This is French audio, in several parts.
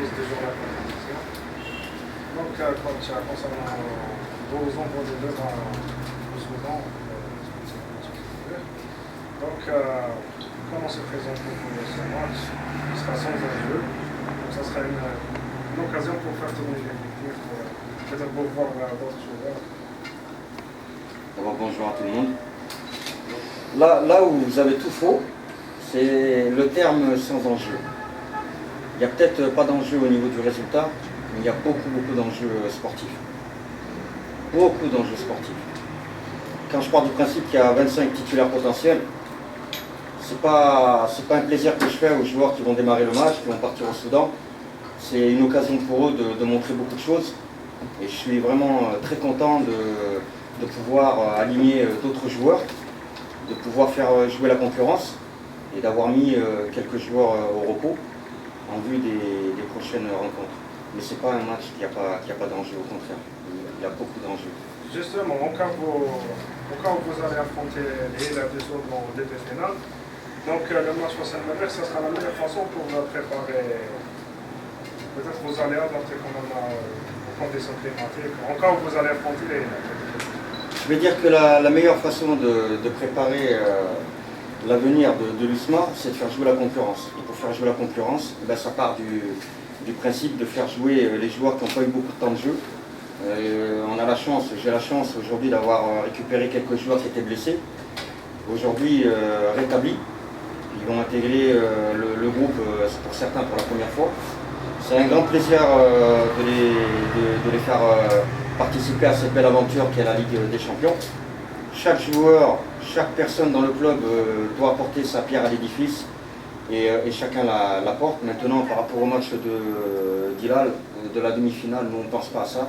organise toujours la compétition. Donc, concernant vos ombres de deux au Soudan, donc, comment se présente pour ce match? Il sera sans enjeu. Donc, ça sera une occasion pour faire tourner l'effectif, peut-être pour voir d'autres joueurs. Bonjour à tout le monde. Là où vous avez tout faux, c'est le terme sans enjeu. Il n'y a peut-être pas d'enjeu au niveau du résultat, mais il y a beaucoup d'enjeux sportifs. Beaucoup d'enjeux sportifs. Quand je pars du principe qu'il y a 25 titulaires potentiels, c'est pas un plaisir que je fais aux joueurs qui vont démarrer le match, qui vont partir au Soudan. C'est une occasion pour eux de montrer beaucoup de choses. Et je suis vraiment très content de pouvoir aligner d'autres joueurs, de pouvoir faire jouer la concurrence et d'avoir mis quelques joueurs au repos en vue des prochaines rencontres. Mais ce n'est pas un match qui n'a pas d'enjeu, au contraire. Il y a beaucoup d'enjeux. Justement, au cas où vous allez affronter les Hilal du Soudan dans le début final, donc le match face à Al-Merrikh, ça sera la meilleure façon pour préparer. Peut-être vous allez adapter quand même aux conditions climatiques, au cas où vous allez affronter les Hilal. Je vais dire que la meilleure façon de préparer l'avenir de l'USMA, c'est de faire jouer la concurrence. Et pour faire jouer la concurrence, ça part du principe de faire jouer les joueurs qui n'ont pas eu beaucoup de temps de jeu. J'ai la chance aujourd'hui d'avoir récupéré quelques joueurs qui étaient blessés, aujourd'hui rétablis. Ils vont intégrer le groupe, pour certains pour la première fois. C'est un grand plaisir de les faire participer à cette belle aventure qu'est la Ligue des Champions. Chaque joueur, chaque personne dans le club doit apporter sa pierre à l'édifice et chacun la porte. Maintenant, par rapport au match d'Hilal, de la demi-finale, nous on ne pense pas à ça.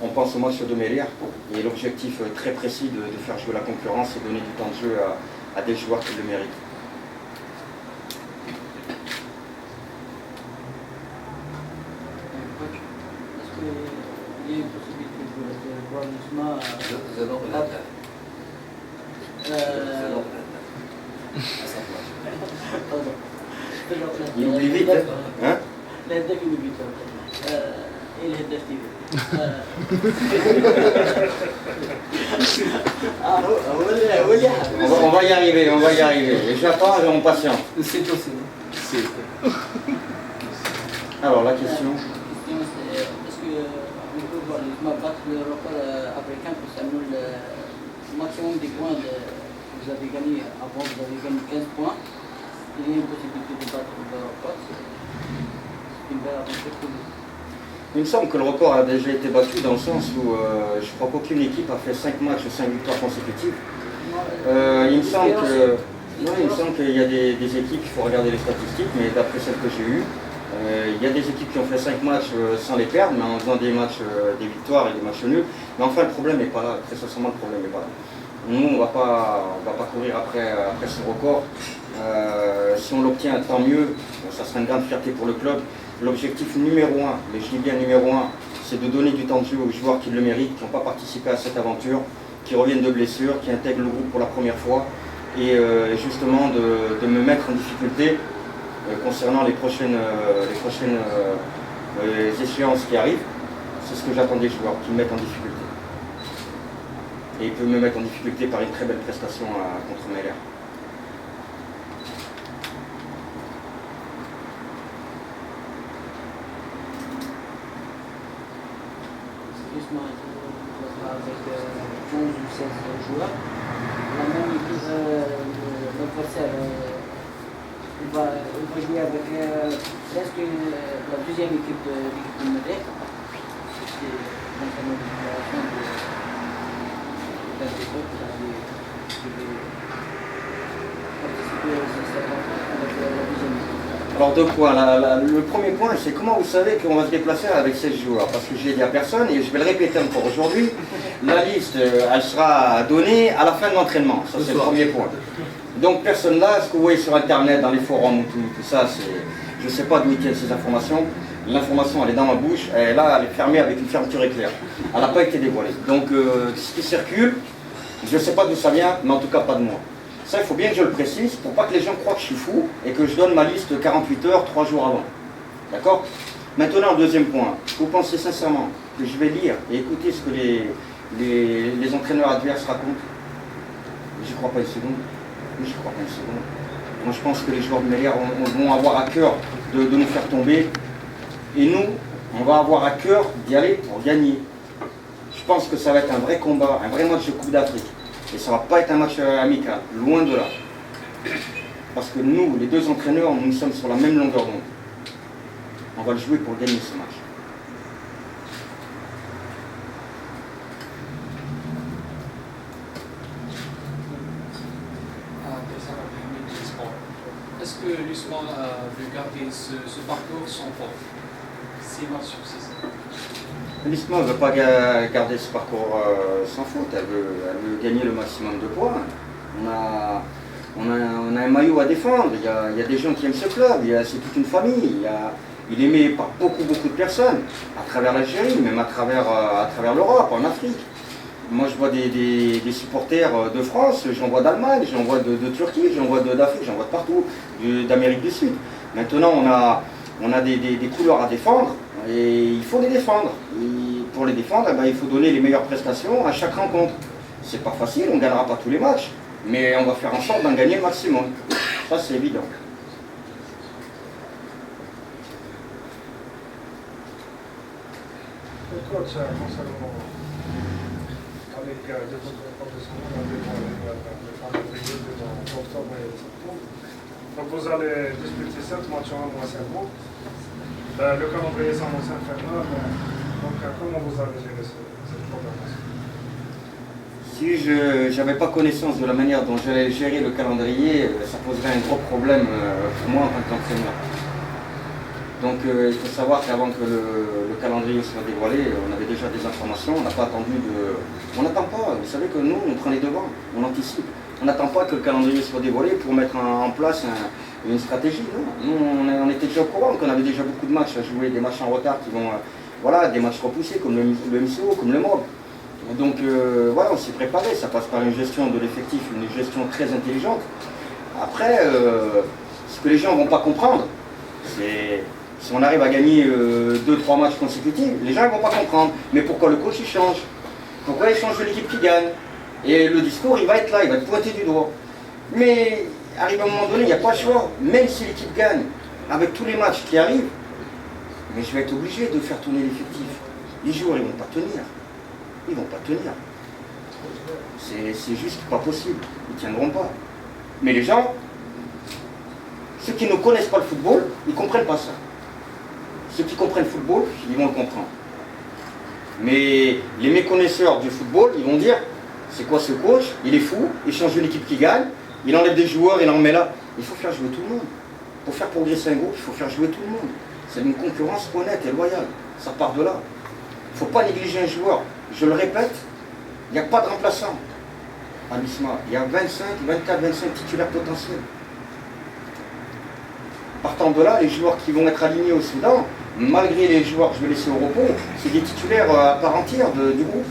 On pense au match de Merrikh et l'objectif très précis de faire jouer la concurrence et donner du temps de jeu à des joueurs qui le méritent. Il y a une possibilité de voir l'USMA. Il oublie vite, hein? الهداف يلوبي ايه الهداف تيجي On va y arriver, Et j'attends et on patiente. C'est possible. Alors la question. Est-ce qu'on peut voir l'USMA battre le record africain concernant le maximum des points que vous avez gagné avant, vous avez gagné 15 points. Il y a une possibilité de battre le record. C'est une belle aventure pour nous. Il me semble que le record a déjà été battu dans le sens où je crois qu'aucune équipe a fait 5 matchs ou 5 victoires consécutives. Il me semble qu'il y a des équipes, il faut regarder les statistiques, mais d'après celles que j'ai eues, il y a des équipes qui ont fait 5 matchs sans les perdre, mais en faisant des matchs, des victoires et des matchs nuls. Mais enfin, le problème n'est pas là, très sincèrement, le problème n'est pas là. Nous, on ne va pas courir après ce record. Si on l'obtient, tant mieux, ça sera une grande fierté pour le club. L'objectif numéro 1, mais je dis bien numéro 1, c'est de donner du temps de jeu aux joueurs qui le méritent, qui n'ont pas participé à cette aventure, qui reviennent de blessures, qui intègrent le groupe pour la première fois, et justement de me mettre en difficulté concernant les prochaines échéances qui arrivent. C'est ce que j'attends des joueurs, qui me mettent en difficulté. Et ils peuvent me mettre en difficulté par une très belle prestation contre Merrikh. Avec 15 ou 16 joueurs. La même équipe, l'adversaire, on va jouer avec presque la deuxième équipe de l'équipe de Merrikh. C'est concernant la génération de l'époque qui avait participé à cette rencontre avec la deuxième équipe. Alors deux points. Le premier point, c'est comment vous savez qu'on va se déplacer avec 16 joueurs? Parce que je l'ai dit à personne et je vais le répéter encore aujourd'hui. La liste, elle sera donnée à la fin de l'entraînement. Ça, c'est le premier point. Donc personne là, ce que vous voyez sur Internet, dans les forums, tout ça, je ne sais pas d'où ils tiennent ces informations. L'information, elle est dans ma bouche. Et là, elle est fermée avec une fermeture éclair. Elle n'a pas été dévoilée. Donc ce qui circule, je ne sais pas d'où ça vient, mais en tout cas pas de moi. Ça, il faut bien que je le précise pour pas que les gens croient que je suis fou et que je donne ma liste 48 heures, 3 jours avant. D'accord? Maintenant, le deuxième point. Vous pensez sincèrement que je vais lire et écouter ce que les entraîneurs adverses racontent? Je ne crois pas une seconde. Je ne crois pas une seconde. Moi, je pense que les joueurs de Melier vont avoir à cœur de nous faire tomber. Et nous, on va avoir à cœur d'y aller pour gagner. Je pense que ça va être un vrai combat, un vrai match de Coupe d'Afrique. Et ça ne va pas être un match amical, loin de là. Parce que nous, les deux entraîneurs, nous sommes sur la même longueur d'onde. On va le jouer pour gagner ce match. Est-ce que l'USMA veut garder ce parcours sans faute? 6 matchs sur 6. L'USMA ne veut pas garder ce parcours sans faute, elle veut gagner le maximum de points. On a un maillot à défendre, il y a des gens qui aiment ce club, c'est toute une famille, il est aimé par beaucoup de personnes, à travers l'Algérie, même à travers l'Europe, en Afrique. Moi je vois des supporters de France, j'en vois d'Allemagne, j'en vois de Turquie, j'en vois d'Afrique, j'en vois de partout, d'Amérique du Sud. Maintenant on a des couleurs à défendre et il faut les défendre. Et pour les défendre, il faut donner les meilleures prestations à chaque rencontre. C'est pas facile, on ne gagnera pas tous les matchs, mais on va faire en sorte d'en gagner le maximum. Ça c'est évident. Coach, concernant avec des autres professionnels, le calendrier de octobre et septembre. Donc vous allez disputer 7 matchs en un mois seulement. Le calendrier s'annonce infernal. Donc comment vous allez gérer cette programmation? Si je n'avais pas connaissance de la manière dont j'allais gérer le calendrier, ça poserait un gros problème pour moi en tant qu'entraîneur. Donc il faut savoir qu'avant que le calendrier soit dévoilé, on avait déjà des informations, on n'a pas attendu de... On n'attend pas, vous savez que nous, on prend les devants, on anticipe. On n'attend pas que le calendrier soit dévoilé pour mettre en place une stratégie. Non. Nous, on était déjà au courant qu'on avait déjà beaucoup de matchs à jouer, des matchs en retard qui vont... voilà, des matchs repoussés comme le MCO, comme le MOB. Donc voilà, on s'est préparé, ça passe par une gestion de l'effectif, une gestion très intelligente. Après, ce que les gens ne vont pas comprendre, c'est... Si on arrive à gagner 2-3 matchs consécutifs, les gens ne vont pas comprendre. Mais pourquoi le coach il change? Pourquoi il change de l'équipe qui gagne? Et le discours il va être là, il va être pointé du doigt. Mais arrive à un moment donné, il n'y a pas le choix. Même si l'équipe gagne, avec tous les matchs qui arrivent, mais je vais être obligé de faire tourner l'effectif. Les joueurs ils ne vont pas tenir. Ils ne vont pas tenir. C'est juste pas possible. Ils ne tiendront pas. Mais les gens, ceux qui ne connaissent pas le football, ils ne comprennent pas ça. Ceux qui comprennent le football, ils vont le comprendre. Mais les méconnaisseurs du football, ils vont dire, c'est quoi ce coach? Il est fou, il change une équipe qui gagne, il enlève des joueurs, il en met là. Il faut faire jouer tout le monde. Pour faire progresser un groupe, il faut faire jouer tout le monde. C'est une concurrence honnête et loyale. Ça part de là. Il ne faut pas négliger un joueur. Je le répète, il n'y a pas de remplaçant à l'USMA. Il y a 24-25 titulaires potentiels. Partant de là, les joueurs qui vont être alignés au Soudan, malgré les joueurs que je vais laisser au repos, c'est des titulaires à part entière du groupe.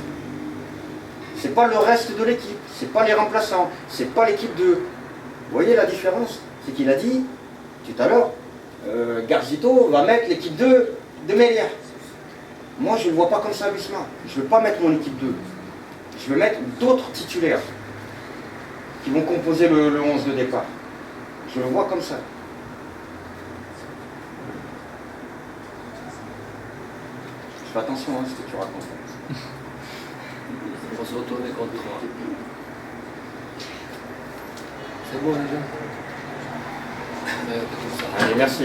C'est pas le reste de l'équipe, c'est pas les remplaçants, c'est pas l'équipe 2. Vous voyez la différence? C'est qu'il a dit tout à l'heure, Garzito va mettre l'équipe 2 de Melier. Moi je ne le vois pas comme ça à l'USMA. Je ne veux pas mettre mon équipe 2. Je veux mettre d'autres titulaires qui vont composer le 11 de départ. Je le vois comme ça. Fais attention à ce que tu racontes. On va se retourner contre toi. C'est bon déjà? Allez, merci.